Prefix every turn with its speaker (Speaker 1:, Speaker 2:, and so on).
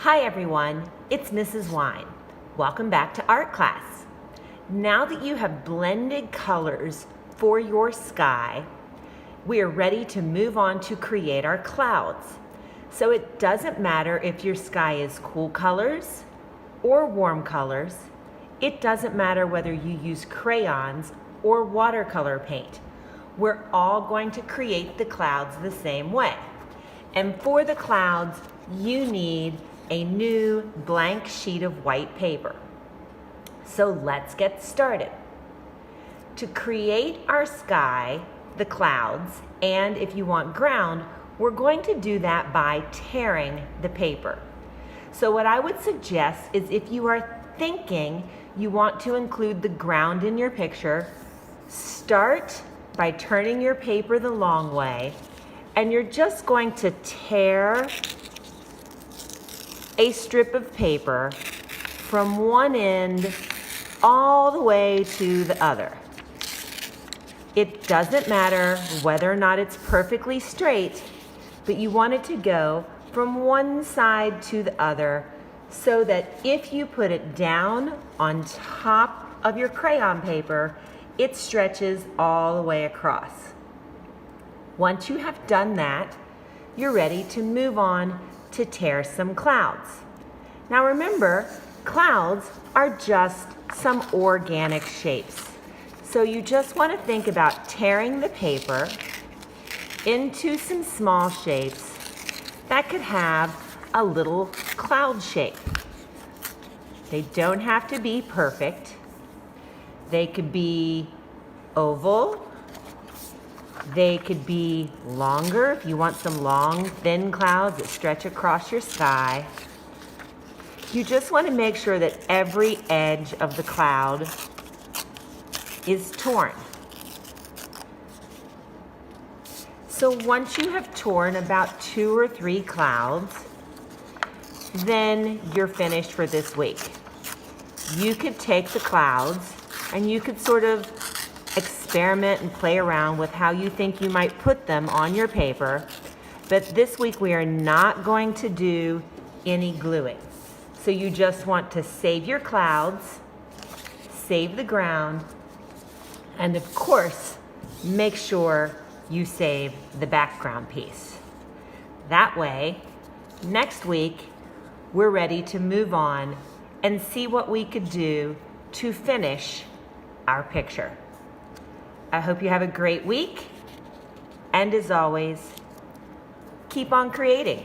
Speaker 1: Hi everyone, it's Mrs. Wine. Welcome back to art class. Now that you have blended colors for your sky, we are ready to move on to create our clouds. So it doesn't matter if your sky is cool colors or warm colors. It doesn't matter whether you use crayons or watercolor paint. We're all going to create the clouds the same way. And for the clouds, you need a new blank sheet of white paper. So let's get started. To create our sky, the clouds, and if you want ground, we're going to do that by tearing the paper. So what I would suggest is if you are thinking you want to include the ground in your picture, start by turning your paper the long way, and you're just going to tear a strip of paper from one end all the way to the other. It doesn't matter whether or not it's perfectly straight, but you want it to go from one side to the other so that if you put it down on top of your crayon paper, it stretches all the way across. Once you have done that, you're ready to move on to tear some clouds. Now remember, clouds are just some organic shapes. So you just want to think about tearing the paper into some small shapes that could have a little cloud shape. They don't have to be perfect. They could be oval. They could be longer if you want some long, thin clouds that stretch across your sky. You just want to make sure that every edge of the cloud is torn. So once you have torn about 2 or 3 clouds, then you're finished for this week. You could take the clouds and you could sort of experiment and play around with how you think you might put them on your paper. But this week we are not going to do any gluing. So you just want to save your clouds, save the ground, and of course, make sure you save the background piece. That way, next week, we're ready to move on and see what we could do to finish our picture. I hope you have a great week, and as always, keep on creating.